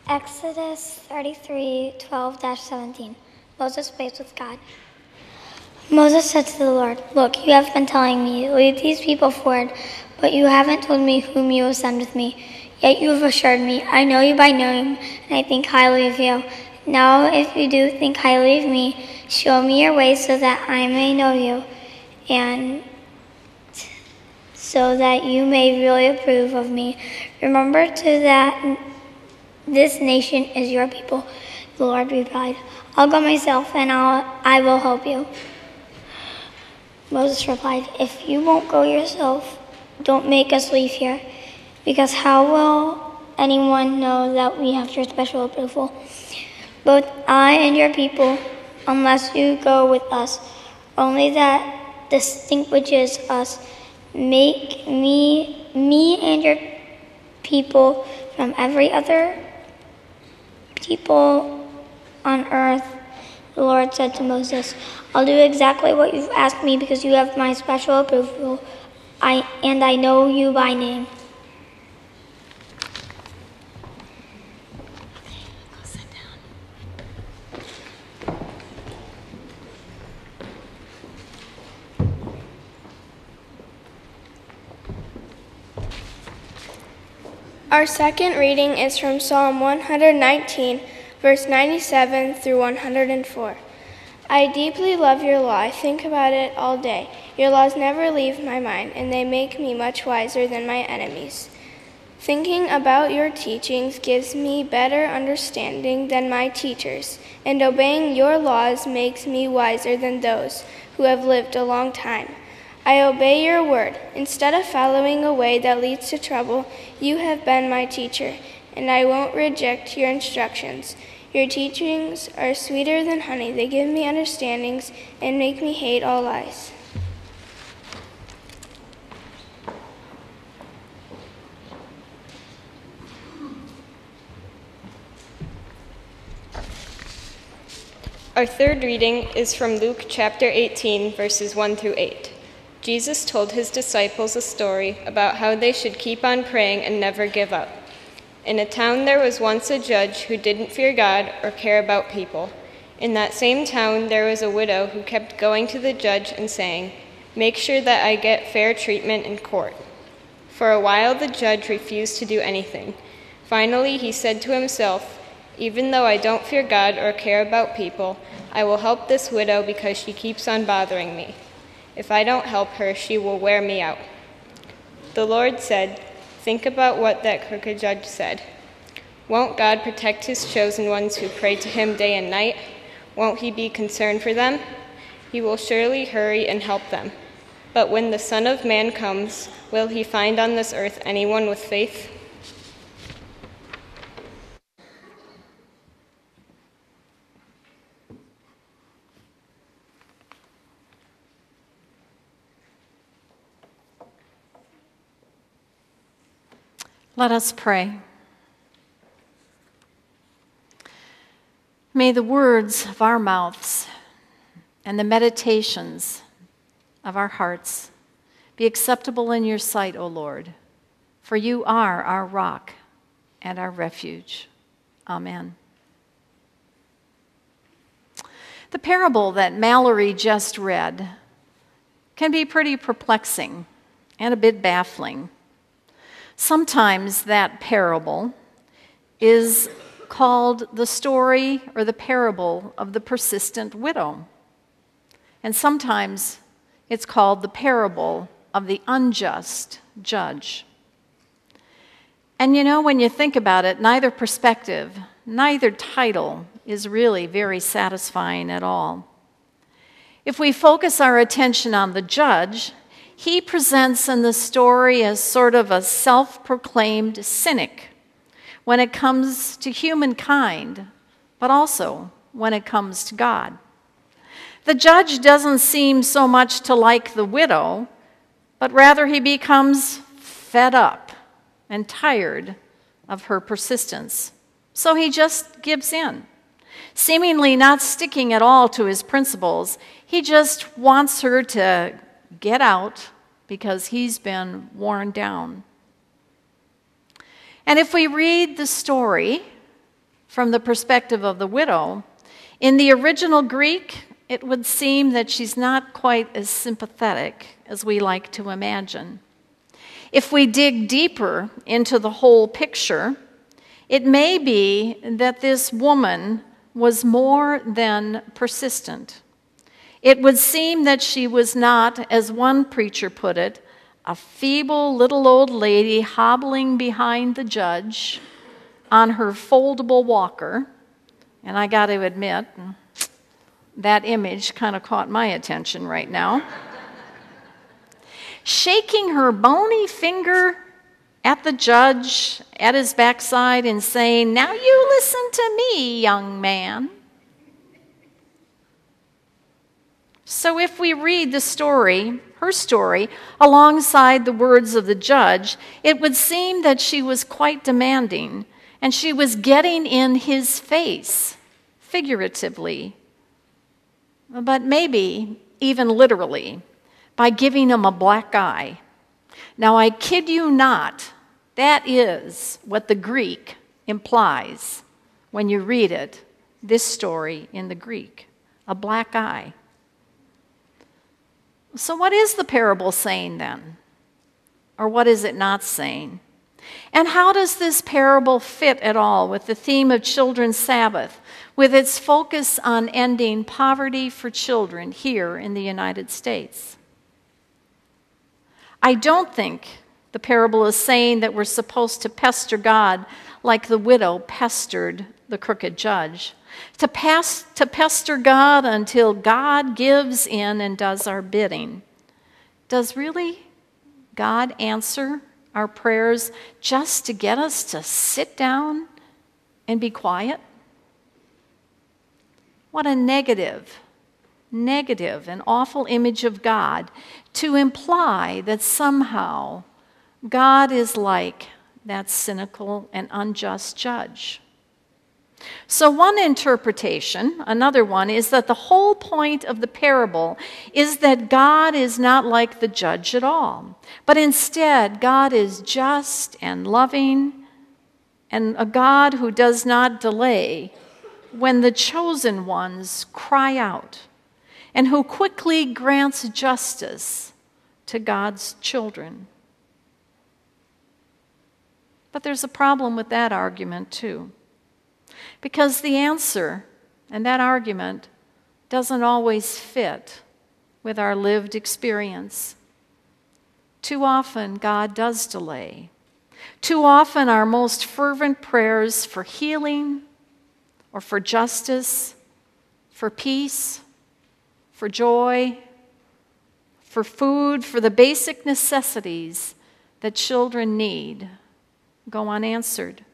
Exodus 33:12-17. Moses prays with God. Moses said to the Lord, "Look, you have been telling me, lead these people forward, but you haven't told me whom you will send with me. Yet you have assured me, I know you by name, and I think highly of you. Now, if you do think highly of me, show me your ways so that I may know you, and so that you may really approve of me. Remember too that this nation is your people." The Lord replied, "I'll go myself, and I will help you." Moses replied, "If you won't go yourself, don't make us leave here, because how will anyone know that we have your special approval? Both I and your people, unless you go with us. Only that distinguishes us. Make me and your people from every other people on earth." The Lord said to Moses, "I'll do exactly what you've asked me because you have my special approval, and I know you by name." Our second reading is from Psalm 119, verse 97 through 104. I deeply love your law. I think about it all day. Your laws never leave my mind, and they make me much wiser than my enemies. Thinking about your teachings gives me better understanding than my teachers, and obeying your laws makes me wiser than those who have lived a long time. I obey your word. Instead of following a way that leads to trouble, you have been my teacher, and I won't reject your instructions. Your teachings are sweeter than honey. They give me understandings and make me hate all lies. Our third reading is from Luke chapter 18, verses 1 through 8. Jesus told his disciples a story about how they should keep on praying and never give up. In a town there was once a judge who didn't fear God or care about people. In that same town there was a widow who kept going to the judge and saying, "Make sure that I get fair treatment in court." For a while the judge refused to do anything. Finally he said to himself, "Even though I don't fear God or care about people, I will help this widow because she keeps on bothering me. If I don't help her, she will wear me out." The Lord said, "Think about what that crooked judge said. Won't God protect his chosen ones who pray to him day and night? Won't he be concerned for them? He will surely hurry and help them. But when the Son of Man comes, will he find on this earth anyone with faith?" Let us pray. May the words of our mouths and the meditations of our hearts be acceptable in your sight, O Lord, for you are our rock and our refuge. Amen. The parable that Mallory just read can be pretty perplexing and a bit baffling. Sometimes that parable is called the story or the parable of the persistent widow. And sometimes it's called the parable of the unjust judge. And you know, when you think about it, neither perspective, neither title is really very satisfying at all. If we focus our attention on the judge, he presents in the story as sort of a self-proclaimed cynic when it comes to humankind, but also when it comes to God. The judge doesn't seem so much to like the widow, but rather he becomes fed up and tired of her persistence. So he just gives in. Seemingly not sticking at all to his principles, he just wants her to get out because he's been worn down. And if we read the story from the perspective of the widow, in the original Greek, it would seem that she's not quite as sympathetic as we like to imagine. If we dig deeper into the whole picture, it may be that this woman was more than persistent. It would seem that she was not, as one preacher put it, a feeble little old lady hobbling behind the judge on her foldable walker. And I got to admit, that image kind of caught my attention right now. Shaking her bony finger at the judge at his backside and saying, "Now you listen to me, young man." So if we read the story, her story, alongside the words of the judge, it would seem that she was quite demanding, and she was getting in his face, figuratively, but maybe even literally, by giving him a black eye. Now, I kid you not, that is what the Greek implies when you read it, this story in the Greek, a black eye. So what is the parable saying then? Or what is it not saying? And how does this parable fit at all with the theme of Children's Sabbath, with its focus on ending poverty for children here in the United States? I don't think the parable is saying that we're supposed to pester God like the widow pestered the crooked judge, to pester God until God gives in and does our bidding. Does really God answer our prayers just to get us to sit down and be quiet? What a negative and awful image of God to imply that somehow God is like that cynical and unjust judge. So one interpretation, another one, is that the whole point of the parable is that God is not like the judge at all, but instead God is just and loving and a God who does not delay when the chosen ones cry out, and who quickly grants justice to God's children. But there's a problem with that argument too, because the answer and that argument doesn't always fit with our lived experience. Too often, God does delay. Too often, our most fervent prayers for healing or for justice, for peace, for joy, for food, for the basic necessities that children need, go unanswered.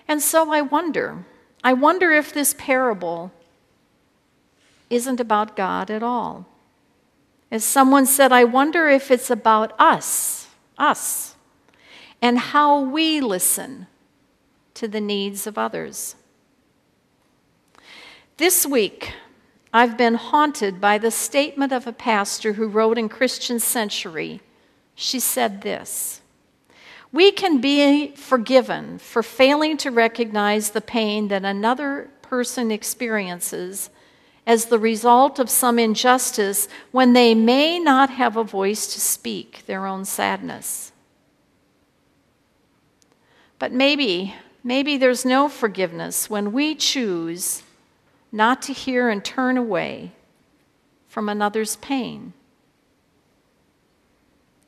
And so I wonder if this parable isn't about God at all. As someone said, I wonder if it's about us, and how we listen to the needs of others. This week, I've been haunted by the statement of a pastor who wrote in Christian Century. She said this: "We can be forgiven for failing to recognize the pain that another person experiences as the result of some injustice when they may not have a voice to speak their own sadness." But maybe there's no forgiveness when we choose not to hear and turn away from another's pain.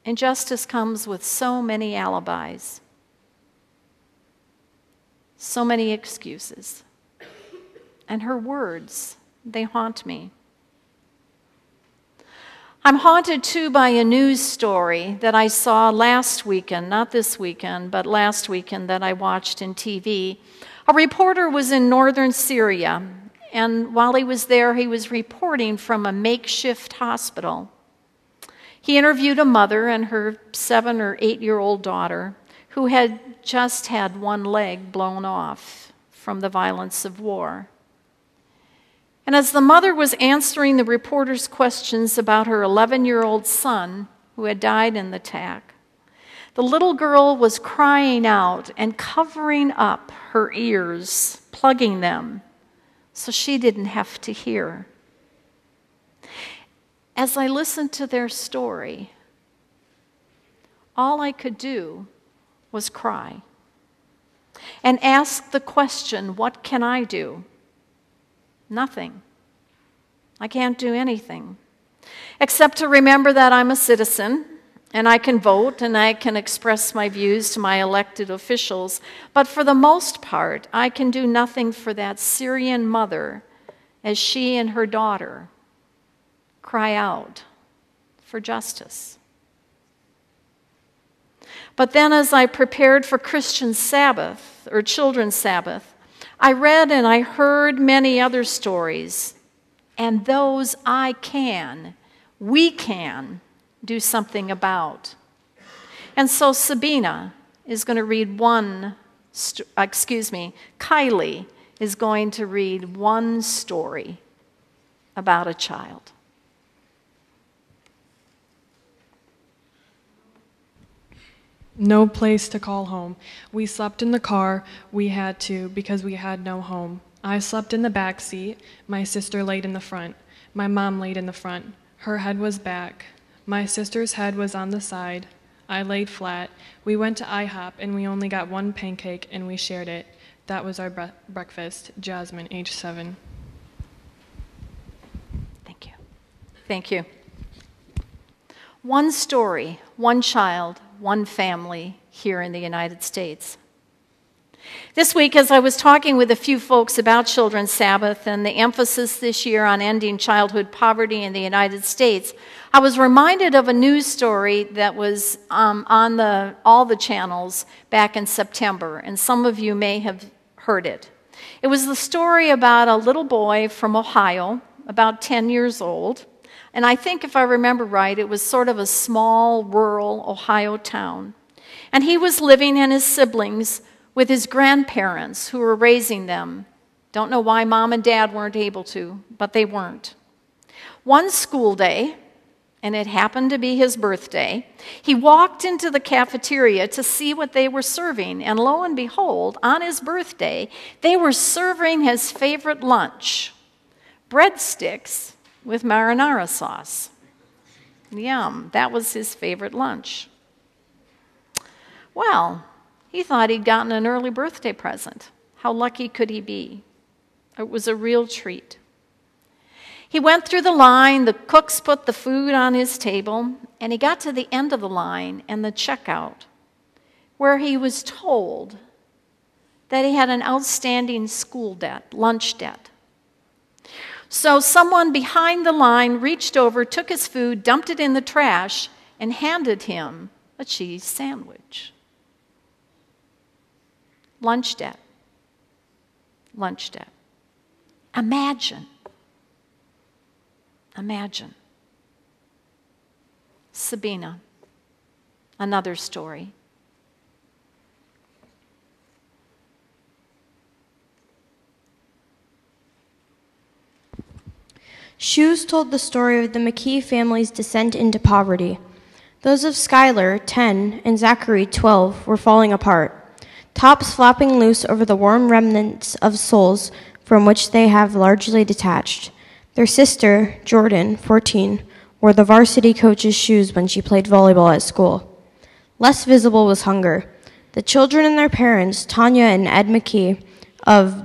Injustice comes with so many alibis, so many excuses. And her words, they haunt me. I'm haunted too by a news story that I saw last weekend, not this weekend, but last weekend that I watched in TV. A reporter was in northern Syria, and while he was there, he was reporting from a makeshift hospital. He interviewed a mother and her 7 or 8-year-old daughter who had just had one leg blown off from the violence of war. And as the mother was answering the reporter's questions about her 11-year-old son who had died in the attack, The little girl was crying out and covering up her ears, plugging them, so she didn't have to hear. As I listened to their story, all I could do was cry and ask the question, what can I do? Nothing. I can't do anything except to remember that I'm a citizen and I can vote and I can express my views to my elected officials, but for the most part, I can do nothing for that Syrian mother as she and her daughter cry out for justice. But then as I prepared for Christian Sabbath, or Children's Sabbath, I read and I heard many other stories, and those we can do something about. And so Sabina is going to read Kylie is going to read one story about a child. No place to call home. We slept in the car. We had to because we had no home. I slept in the back seat. My sister laid in the front. My mom laid in the front. Her head was back. My sister's head was on the side. I laid flat. We went to IHOP and we only got one pancake and we shared it. That was our breakfast. Jasmine, age 7. Thank you. Thank you. One story, one child, one family here in the United States. This week, as I was talking with a few folks about Children's Sabbath and the emphasis this year on ending childhood poverty in the United States, I was reminded of a news story that was on all the channels back in September, and some of you may have heard it. It was the story about a little boy from Ohio, about 10 years old, and I think if I remember right, it was sort of a small, rural Ohio town. And he was living and his siblings with his grandparents who were raising them. Don't know why mom and dad weren't able to, but they weren't. One school day, and it happened to be his birthday, he walked into the cafeteria to see what they were serving, and lo and behold, on his birthday, they were serving his favorite lunch, breadsticks with marinara sauce. Yum, that was his favorite lunch. Well, he thought he'd gotten an early birthday present. How lucky could he be? It was a real treat. He went through the line, the cooks put the food on his table, and he got to the end of the line and the checkout, where he was told that he had an outstanding school debt, lunch debt. So someone behind the line reached over, took his food, dumped it in the trash, and handed him a cheese sandwich. Lunch debt. Lunch debt. Imagine. Sabina, another story. Shoes told the story of the McKee family's descent into poverty. Those of Skylar, 10, and Zachary, 12, were falling apart, tops flopping loose over the warm remnants of soles from which they have largely detached. Their sister, Jordan, 14, wore the varsity coach's shoes when she played volleyball at school. Less visible was hunger. The children and their parents, Tanya and Ed McKee of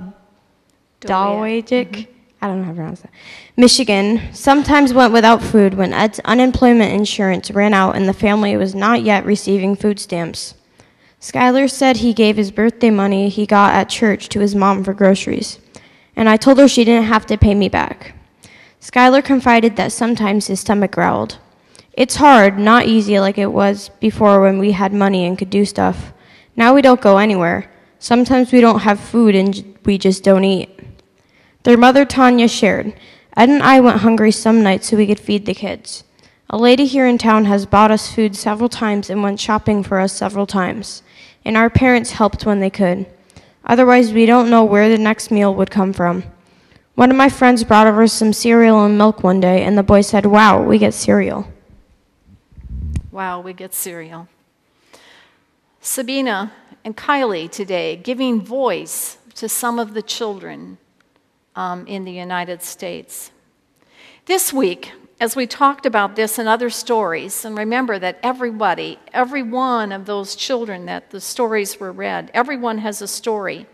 Dowagiac, I don't know how to pronounce that, Michigan, sometimes went without food when Ed's unemployment insurance ran out and the family was not yet receiving food stamps. Skylar said he gave his birthday money he got at church to his mom for groceries, and I told her she didn't have to pay me back. Skylar confided that sometimes his stomach growled. It's hard, not easy like it was before when we had money and could do stuff. Now we don't go anywhere. Sometimes we don't have food and we just don't eat. Their mother, Tanya, shared, Ed and I went hungry some nights so we could feed the kids. A lady here in town has bought us food several times and went shopping for us several times, and our parents helped when they could. Otherwise, we don't know where the next meal would come from. One of my friends brought over some cereal and milk one day, and the boy said, "Wow, we get cereal." Wow, we get cereal. Sabina and Kylie today giving voice to some of the children in the United States. This week, as we talked about this and other stories, and remember that every one of those children that the stories were read, everyone has a story.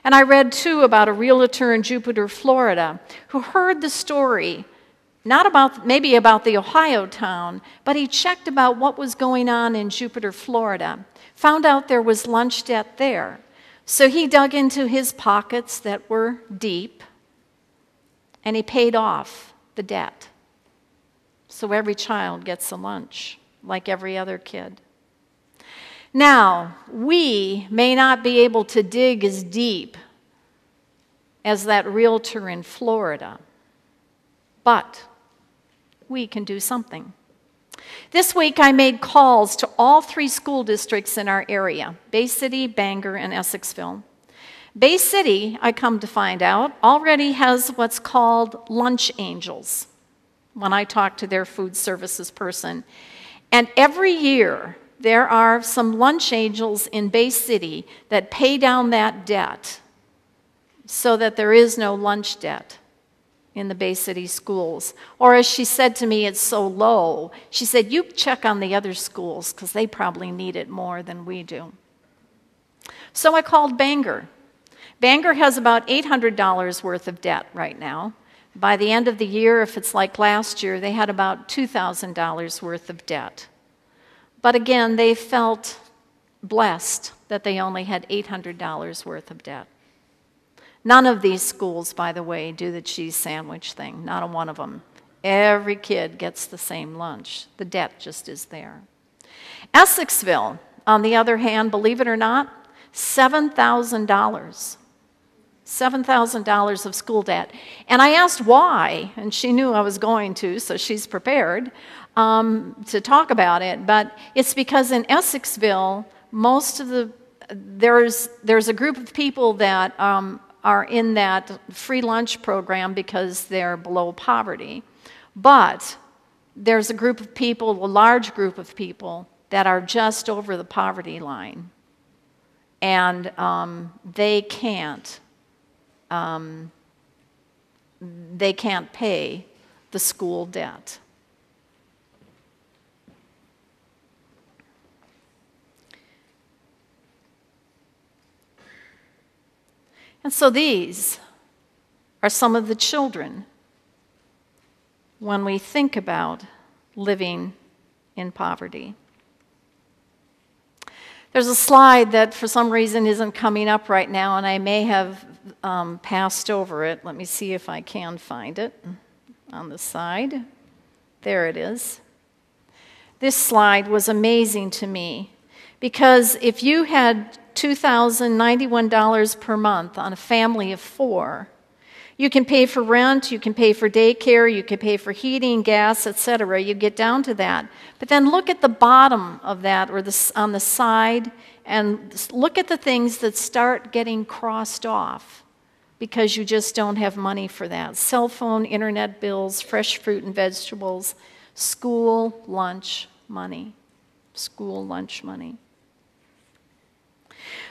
And I read, too, about a realtor in Jupiter, Florida, who heard the story, not about maybe about the Ohio town, but he checked about what was going on in Jupiter, Florida, found out there was lunch debt there. So he dug into his pockets that were deep, and he paid off the debt. So every child gets a lunch, like every other kid. Now, we may not be able to dig as deep as that realtor in Florida, but we can do something. This week, I made calls to all 3 school districts in our area, Bay City, Bangor, and Essexville. Bay City, I come to find out, already has what's called lunch angels when I talk to their food services person. And every year, there are some lunch angels in Bay City that pay down that debt so that there is no lunch debt in the Bay City schools. Or as she said to me, it's so low. She said, you check on the other schools because they probably need it more than we do. So I called Bangor. Bangor has about $800 worth of debt right now. By the end of the year, if it's like last year, they had about $2,000 worth of debt. But again, they felt blessed that they only had $800 worth of debt. None of these schools, by the way, do the cheese sandwich thing. Not a one of them. Every kid gets the same lunch. The debt just is there. Essexville, on the other hand, believe it or not, $7,000. $7,000 of school debt. And I asked why, and she knew I was going to, so she's prepared to talk about it. But it's because in Essexville, there's a group of people that are in that free lunch program because they're below poverty. But there's a group of people, a large group of people, that are just over the poverty line. And they can't pay the school debt. And so these are some of the children when we think about living in poverty. There's a slide that for some reason isn't coming up right now, and I may have passed over it. Let me see if I can find it on the side. There it is. This slide was amazing to me because if you had $2,091 per month on a family of 4, you can pay for rent, you can pay for daycare, you can pay for heating, gas, etc. You get down to that. But then look at the bottom of that, or on the side, and look at the things that start getting crossed off because you just don't have money for that. Cell phone, internet bills, fresh fruit and vegetables, school lunch money. School lunch money.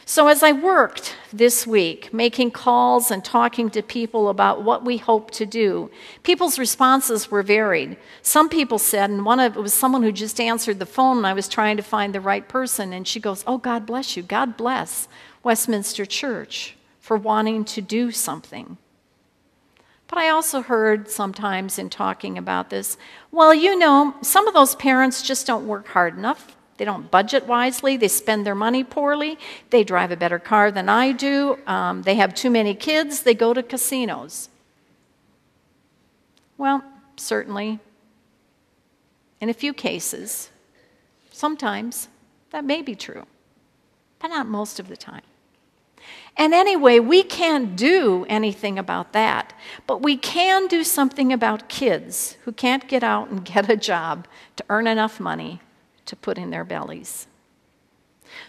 So as I worked this week, making calls and talking to people about what we hope to do, people's responses were varied. Some people said, and it was someone who just answered the phone, and I was trying to find the right person, and she goes, oh, God bless you. God bless Westminster Church for wanting to do something. But I also heard sometimes in talking about this, well, you know, some of those parents just don't work hard enough. They don't budget wisely. They spend their money poorly. They drive a better car than I do. They have too many kids. They go to casinos. Well, certainly, in a few cases, sometimes that may be true, but not most of the time. And anyway, we can't do anything about that, but we can do something about kids who can't get out and get a job to earn enough money to put in their bellies.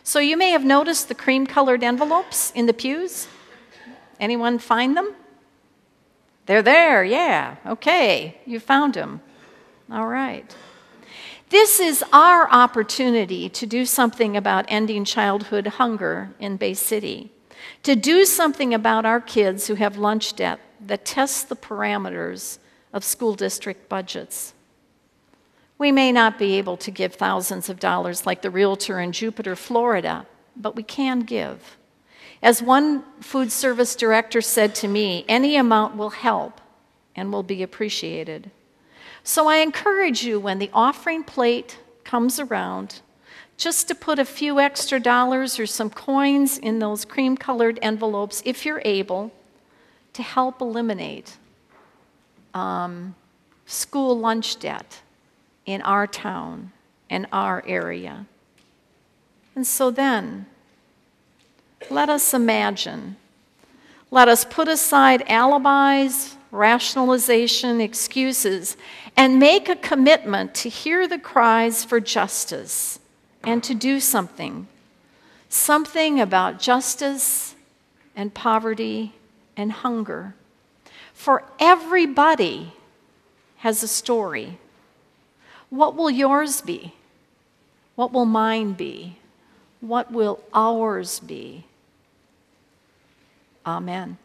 So you may have noticed the cream-colored envelopes in the pews. Anyone find them? They're there, yeah. Okay, you found them. All right. This is our opportunity to do something about ending childhood hunger in Bay City, to do something about our kids who have lunch debt that tests the parameters of school district budgets. We may not be able to give thousands of dollars like the realtor in Jupiter, Florida, but we can give. As one food service director said to me, any amount will help and will be appreciated. So I encourage you, when the offering plate comes around, just to put a few extra dollars or some coins in those cream-colored envelopes, if you're able, to help eliminate school lunch debt in our town, in our area. And so then, let us imagine. Let us put aside alibis, rationalization, excuses, and make a commitment to hear the cries for justice and to do something about justice and poverty and hunger. For everybody has a story. What will yours be? What will mine be? What will ours be? Amen.